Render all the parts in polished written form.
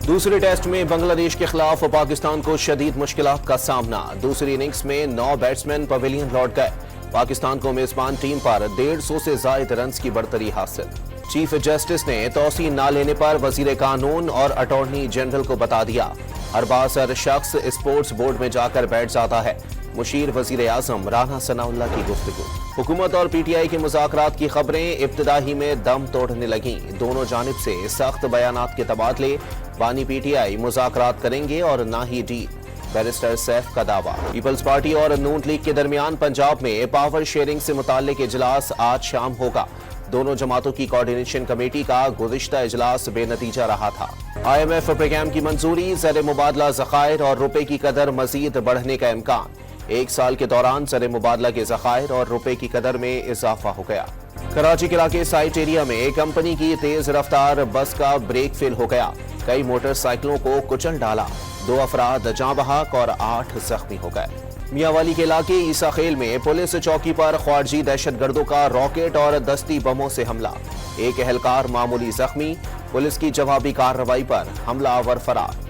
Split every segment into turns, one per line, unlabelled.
دوسرے ٹیسٹ میں بنگلہ دیش کے خلاف پاکستان کو شدید مشکلات کا سامنا، دوسری اننگز میں 9 بیٹسمین پویلین لوٹ گئے، پاکستان کو میزبان ٹیم پر 150 سے زائد رنز کی برتری حاصل۔ چیف جسٹس نے توسیع نہ لینے پر وزیر قانون اور اٹارنی جنرل کو بتا دیا، ہر بااثر شخص اسپورٹس بورڈ میں جا کر بیٹھ جاتا ہے، مشیر وزیر اعظم رانا ثناء اللہ کی گفتگو۔ حکومت اور پی ٹی آئی کے مذاکرات کی خبریں ابتدا ہی میں دم توڑنے لگیں، دونوں جانب سے سخت بیانات کے تبادلے، بانی پی ٹی آئی مذاکرات کریں گے اور نہ ہی ڈیل، بیرسٹر سیف کا دعویٰ۔ پیپلز پارٹی اور نون لیگ کے درمیان پنجاب میں پاور شیئرنگ سے متعلق اجلاس آج شام ہوگا، دونوں جماعتوں کی کوارڈینیشن کمیٹی کا گزشتہ اجلاس بے نتیجہ رہا تھا۔ آئی ایم ایف پروگرام کی منظوری، زر مبادلہ ذخائر اور روپے کی قدر مزید بڑھنے کا امکان، ایک سال کے دوران زر مبادلہ کے ذخائر اور روپے کی قدر میں اضافہ ہو گیا۔ کراچی کے علاقے سائٹ ایریا میں کمپنی کی تیز رفتار بس کا بریک فیل ہو گیا، کئی موٹر سائیکلوں کو کچل ڈالا، 2 افراد جاں بحق اور 8 زخمی ہو گئے۔ میاں والی کے علاقے عیسیٰ خیل میں پولیس چوکی پر خارجی دہشت گردوں کا راکٹ اور دستی بموں سے حملہ، ایک اہلکار معمولی زخمی، پولیس کی جوابی کارروائی پر حملہ آور فرار۔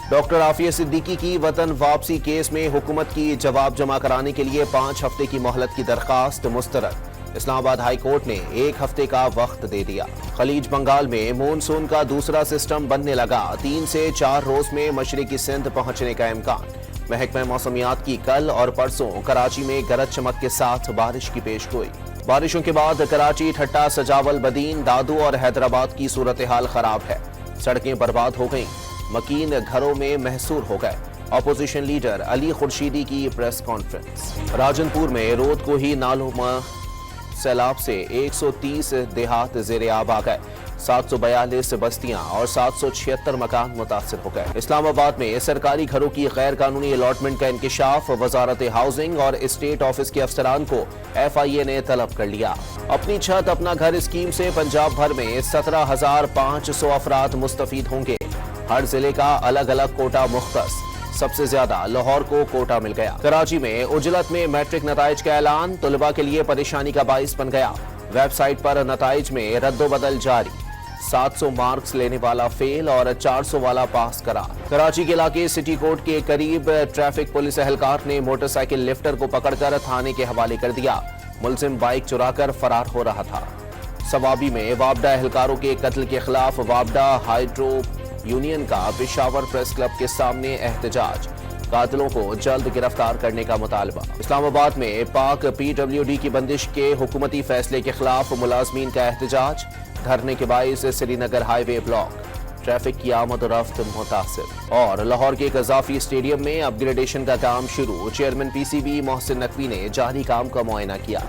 ڈاکٹر عافیہ صدیقی کی وطن واپسی کیس میں حکومت کی جواب جمع کرانے کے لیے 5 ہفتے کی مہلت کی درخواست مسترد، اسلام آباد ہائی کورٹ نے 1 ہفتے کا وقت دے دیا۔ خلیج بنگال میں مونسون کا دوسرا سسٹم بننے لگا، 3 سے 4 روز میں مشرقی سندھ پہنچنے کا امکان، محکمہ موسمیات کی کل اور پرسوں کراچی میں گرج چمک کے ساتھ بارش کی پیش گوئی۔ بارشوں کے بعد کراچی، ٹھٹہ، سجاول، بدین، دادو اور حیدرآباد کی صورتحال خراب ہے، سڑکیں برباد ہو گئیں، مکین گھروں میں محصور ہو گئے۔ اپوزیشن لیڈر علی خورشیدی کی پریس کانفرنس۔ راجن پور میں رود کوہی نالوں میں سیلاب سے 130 دیہات زیر آب آ گئے، 742 بستیاں اور 776 مکان متاثر ہو گئے۔ اسلام آباد میں سرکاری گھروں کی غیر قانونی الاٹمنٹ کا انکشاف، وزارت ہاؤسنگ اور اسٹیٹ آفس کے افسران کو ایف آئی اے نے طلب کر لیا۔ اپنی چھت اپنا گھر اسکیم سے پنجاب بھر میں 17,500 افراد مستفید ہوں گے، ہر ضلع کا الگ الگ کوٹا مختص، سب سے زیادہ لاہور کو کوٹا مل گیا۔ کراچی میں عجلت میں میٹرک نتائج کا اعلان، طلباء کے لیے پریشانی کا باعث بن گیا، ویب سائٹ پر نتائج میں رد و بدل جاری، 700 مارکس لینے والا فیل اور 400 والا پاس قرار۔ کراچی کے علاقے سٹی کورٹ کے قریب ٹریفک پولیس اہلکار نے موٹر سائیکل لفٹر کو پکڑ کر تھانے کے حوالے کر دیا، ملزم بائک چرا کر فرار ہو رہا تھا۔ صوابی میں وابڈا اہلکاروں کے قتل کے خلاف وابڈا ہائیڈرو یونین کا پشاور پریس کلب کے سامنے احتجاج، قاتلوں کو جلد گرفتار کرنے کا مطالبہ۔ اسلام آباد میں پاک پی ڈبلیو ڈی کی بندش کے حکومتی فیصلے کے خلاف ملازمین کا احتجاج، دھرنے کے باعث سری نگر ہائی وے بلاک، ٹریفک کی آمد و رفت متاثر۔ اور لاہور کے قذافی اسٹیڈیم میں اپ گریڈیشن کا کام شروع، chairman P C B Mohsin Naqvi نے جاری کام کا معائنہ کیا۔